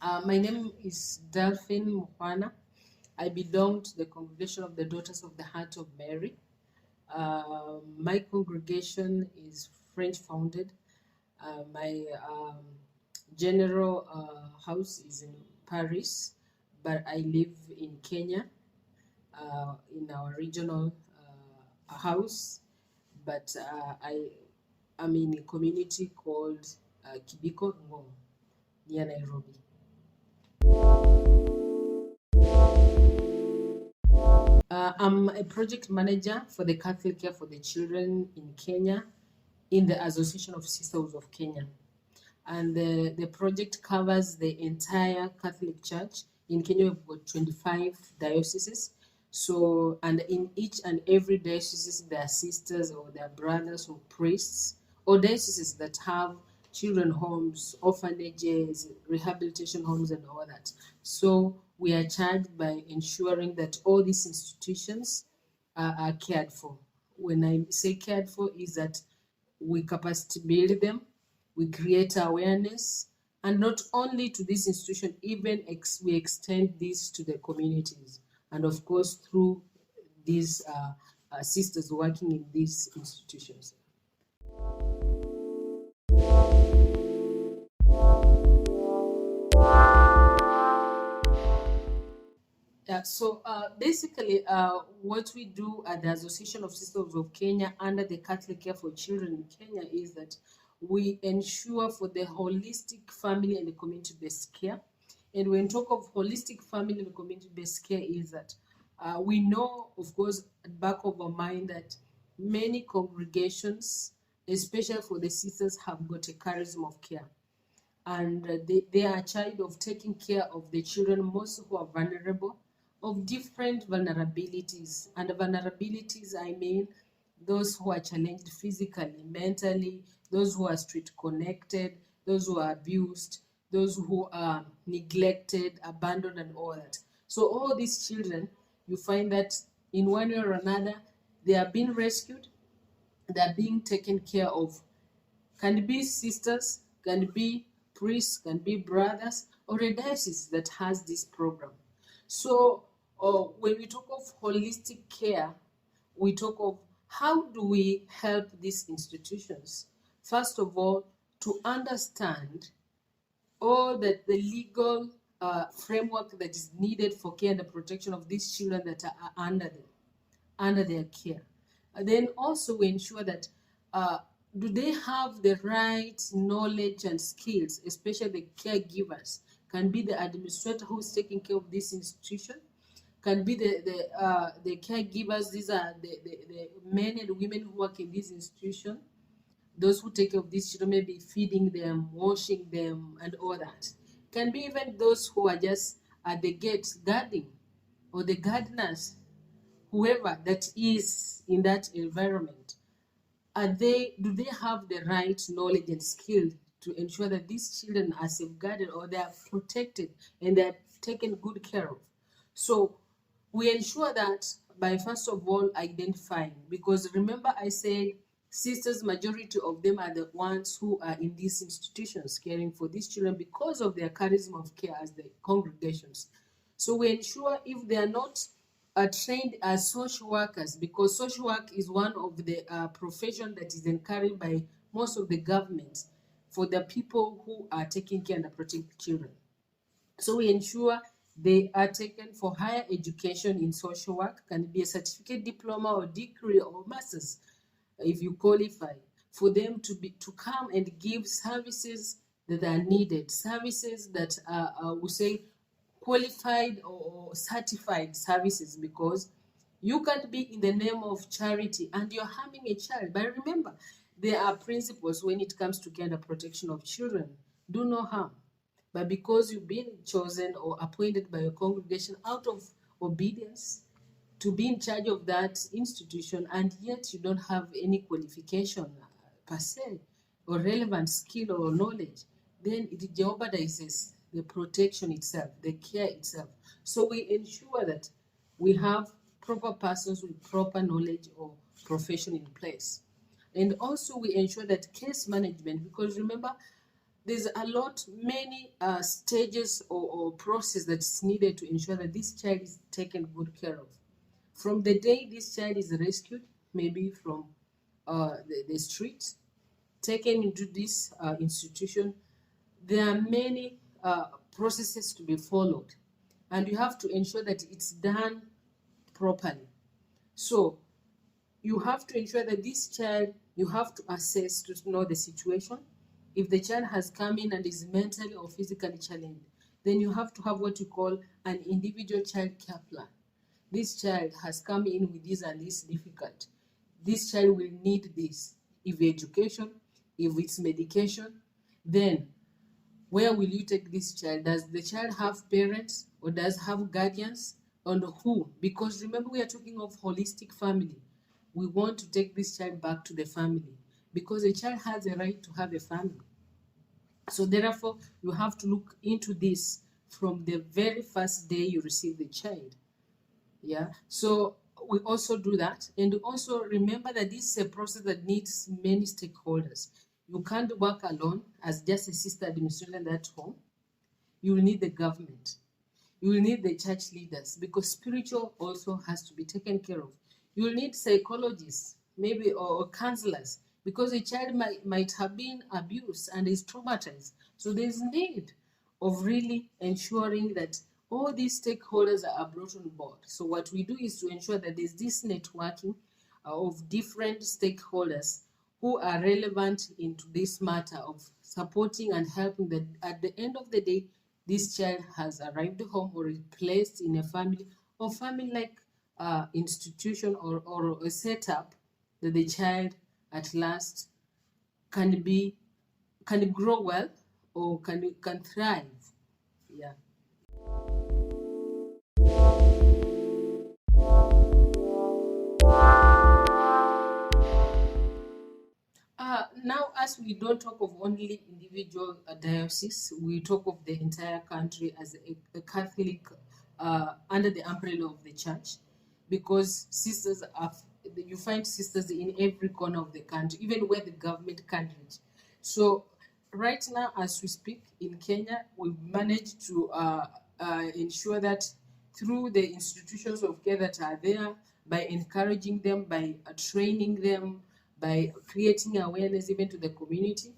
My name is Delvin Mukhwana. I belong to the congregation of the Daughters of the Heart of Mary. My congregation is French founded. My general house is in Paris, but I live in Kenya in our regional house. But I am in a community called Kibiko Ngong near Nairobi. I'm a project manager for the Catholic Care for the Children in Kenya in the Association of Sisters of Kenya. And the project covers the entire Catholic Church. In Kenya, we've got 25 dioceses. So, and in each and every diocese, there are sisters or there are brothers or priests, or dioceses that have children homes, orphanages, rehabilitation homes, and all that. So we are charged by ensuring that all these institutions are cared for. When I say cared for, is that we capacity build them, we create awareness, and not only to this institution, even we extend this to the communities, and of course through these sisters working in these institutions. Yeah, so basically, what we do at the Association of Sisters of Kenya under the Catholic Care for Children in Kenya is that we ensure for the holistic family and the community-based care. And when we talk of holistic family and community-based care is that we know, of course, at the back of our mind that many congregations, especially for the sisters, have got a charism of care. And they are charged of taking care of the children, most who are vulnerable, of different vulnerabilities. And vulnerabilities, I mean, those who are challenged physically, mentally, those who are street connected, those who are abused, those who are neglected, abandoned, and all that. So all these children, you find that in one way or another, they are being rescued, they are being taken care of. Can be sisters, can be priests, can be brothers, or a diocese that has this program. So when we talk of holistic care, we talk of how do we help these institutions? First of all, to understand all the legal framework that is needed for care and the protection of these children that are under their care. And then also we ensure that do they have the right knowledge and skills, especially the caregivers, can be the administrator who's taking care of this institution, can be the caregivers, these are the men and women who work in this institution, those who take care of these children, maybe feeding them, washing them, and all that. Can be even those who are just at the gate guarding, or the gardeners, whoever that is in that environment. Do they have the right knowledge and skill to ensure that these children are safeguarded or they are protected and they are taken good care of? So we ensure that by first of all identifying, because remember I said sisters, majority of them are the ones who are in these institutions caring for these children because of their charisma of care as the congregations. So we ensure if they are not trained as social workers, because social work is one of the profession that is encouraged by most of the governments for the people who are taking care and protecting children. So we ensure they are taken for higher education in social work, can be a certificate, diploma, or degree, or master's, if you qualify, for them to come and give services that are needed, services that are, we say, qualified or certified services, because you can't be in the name of charity and you're harming a child. But remember, there are principles when it comes to care and protection of children. Do no harm. But because you've been chosen or appointed by your congregation out of obedience to be in charge of that institution, and yet you don't have any qualification per se, or relevant skill or knowledge, then it jeopardizes the protection itself, the care itself. So we ensure that we have proper persons with proper knowledge or profession in place. And also we ensure that case management, because remember, there's many stages or process that's needed to ensure that this child is taken good care of. From the day this child is rescued, maybe from the streets, taken into this institution, there are many processes to be followed, and you have to ensure that it's done properly. So you have to ensure that this child, you have to assess to know the situation. If the child has come in and is mentally or physically challenged, then you have to have what you call an individual child care plan. This child has come in with this and this difficult. This child will need this. If education, if it's medication, then where will you take this child? Does the child have parents or does have guardians? And who? Because remember, we are talking of holistic family. We want to take this child back to the family because a child has a right to have a family. So therefore, you have to look into this from the very first day you receive the child. Yeah, so we also do that. And also remember that this is a process that needs many stakeholders. You can't work alone as just a sister administrator at home. You will need the government. You will need the church leaders, because spiritual also has to be taken care of. You will need psychologists, maybe, or counselors, because a child might have been abused and is traumatized. So there's need of really ensuring that all these stakeholders are brought on board. So what we do is to ensure that there's this networking of different stakeholders who are relevant into this matter of supporting and helping that at the end of the day, this child has arrived home or is placed in a family or family-like institution or a setup that the child at last can grow well or can thrive. Yeah. Now, as we don't talk of only individual dioceses, we talk of the entire country as a Catholic under the umbrella of the church, because sisters are, you find sisters in every corner of the country, even where the government can't reach. So right now, as we speak in Kenya, we've managed to ensure that through the institutions of care that are there, by encouraging them, by training them, by creating awareness even to the community,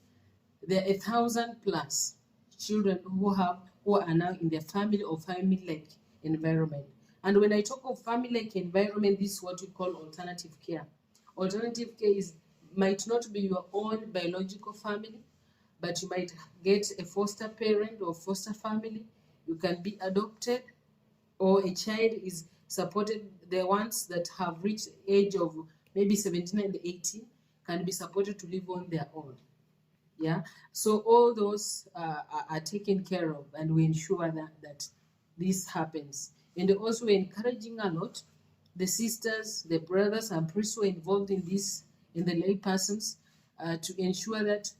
there are 1,000 plus children who are now in their family or family-like environment. And when I talk of family-like environment, this is what we call alternative care. Alternative care might not be your own biological family, but you might get a foster parent or foster family. You can be adopted, or a child is supported. The ones that have reached age of maybe 17 and 18 can be supported to live on their own. Yeah, so all those are taken care of, and we ensure that this happens. And also encouraging a lot the sisters, the brothers, and priests who are involved in this, in the lay persons, to ensure that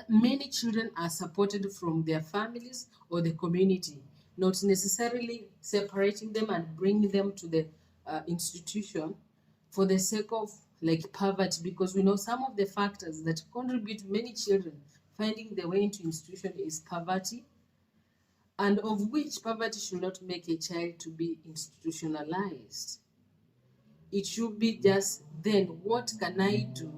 many children are supported from their families or the community, not necessarily separating them and bringing them to the institution for the sake of like poverty, because we know some of the factors that contribute many children finding their way into institution is poverty, and of which poverty should not make a child to be institutionalized. It should be just, then what can I do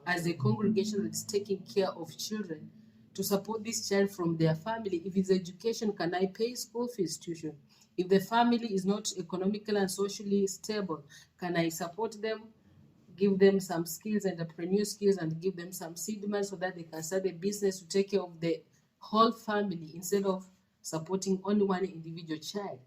as a congregation that's taking care of children to support this child from their family? If it's education, can I pay school fees tuition? If the family is not economically and socially stable, can I support them, give them some skills, entrepreneur skills, and give them some seed money so that they can start a business to take care of the whole family instead of supporting only one individual child?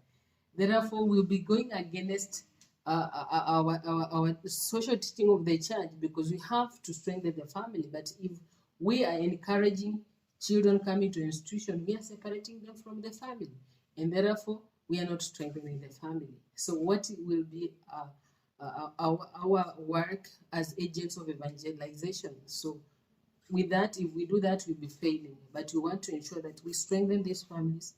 Therefore, we'll be going against our social teaching of the church, because we have to strengthen the family. But if we are encouraging children coming to institution, we are separating them from the family, and therefore we are not strengthening the family. So what will be our work as agents of evangelization? So with that, if we do that, we'll be failing. But we want to ensure that we strengthen these families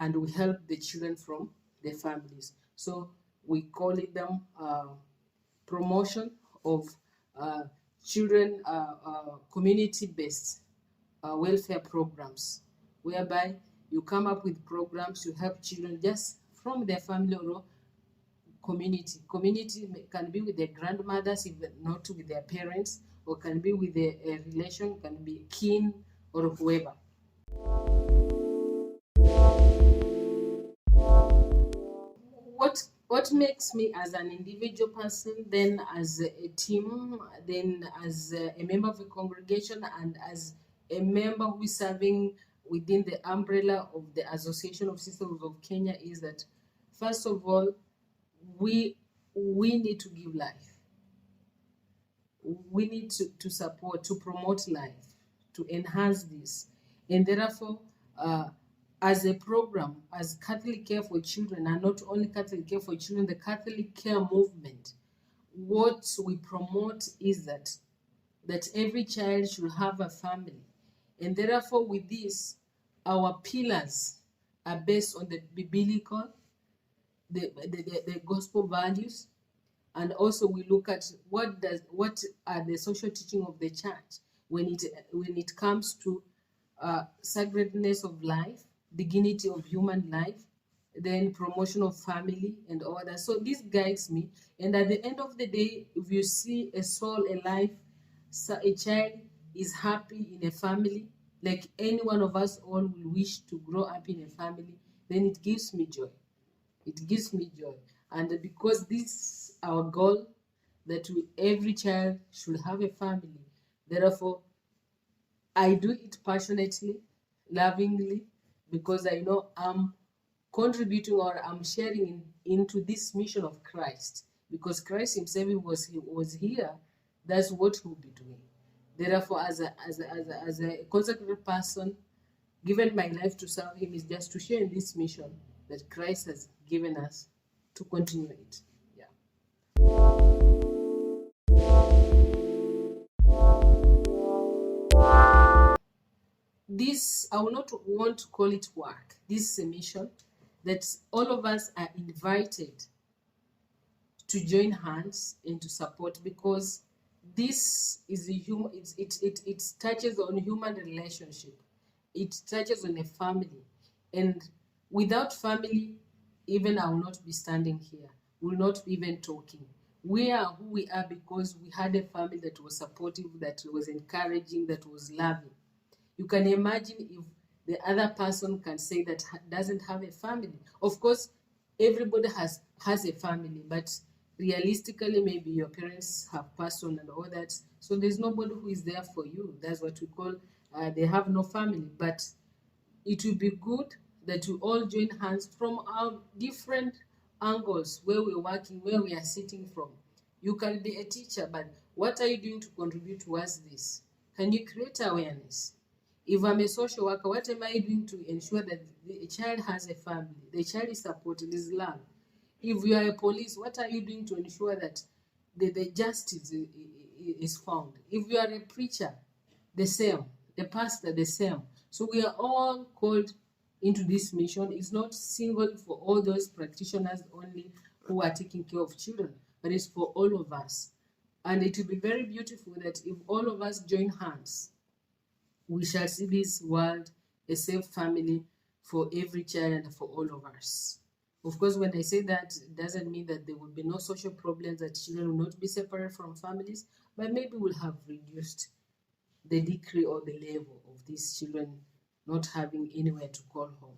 and we help the children from the families. So we call it them promotion of children community-based welfare programs, whereby you come up with programs to help children just from their family or community. Community can be with their grandmothers, if not with their parents, or can be with a relation, can be kin or whoever. What makes me as an individual person, then as a team, then as a member of a congregation, and as a member who is serving within the umbrella of the Association of Sisters of Kenya, is that first of all, we need to give life. We need to support, to promote life, to enhance this. And therefore, as a program, as Catholic Care for Children, and not only Catholic Care for Children, the Catholic Care movement, what we promote is that every child should have a family. And therefore, with this, our pillars are based on the biblical, the gospel values, and also we look at what are the social teaching of the church when it comes to sacredness of life, dignity of human life, then promotion of family and all that. So this guides me. And at the end of the day, if you see a soul, a life, so a child is happy in a family, like any one of us all will wish to grow up in a family, then it gives me joy. It gives me joy. And because this is our goal, that every child should have a family, therefore, I do it passionately, lovingly, because I know I'm contributing or I'm sharing into this mission of Christ. Because Christ himself was here, that's what he'll be doing. Therefore, as a consecrated person, given my life to serve him is just to share in this mission that Christ has given us to continue it. Yeah. This, I will not want to call it work. This is a mission that all of us are invited to join hands and to support, because this is a human, it touches on human relationship. It touches on a family. And without family, even I will not be standing here. We will not be even talking. We are who we are because we had a family that was supportive, that was encouraging, that was loving. You can imagine if the other person can say that doesn't have a family. Of course, everybody has a family, but realistically, maybe your parents have passed on and all that. So there's nobody who is there for you. That's what we call, they have no family. But it will be good that we all join hands from our different angles, where we're working, where we are sitting from. You can be a teacher, but what are you doing to contribute towards this? Can you create awareness? If I'm a social worker, what am I doing to ensure that the child has a family, the child is supported, is loved? If you are a police, what are you doing to ensure that the justice is found? If you are a preacher, the same. The pastor, the same. So we are all called into this mission. It's not single for all those practitioners only who are taking care of children, but it's for all of us. And it will be very beautiful that if all of us join hands, we shall see this world a safe family for every child and for all of us. Of course, when I say that, it doesn't mean that there will be no social problems, that children will not be separate from families, but maybe we'll have reduced the degree or the level of these children not having anywhere to call home.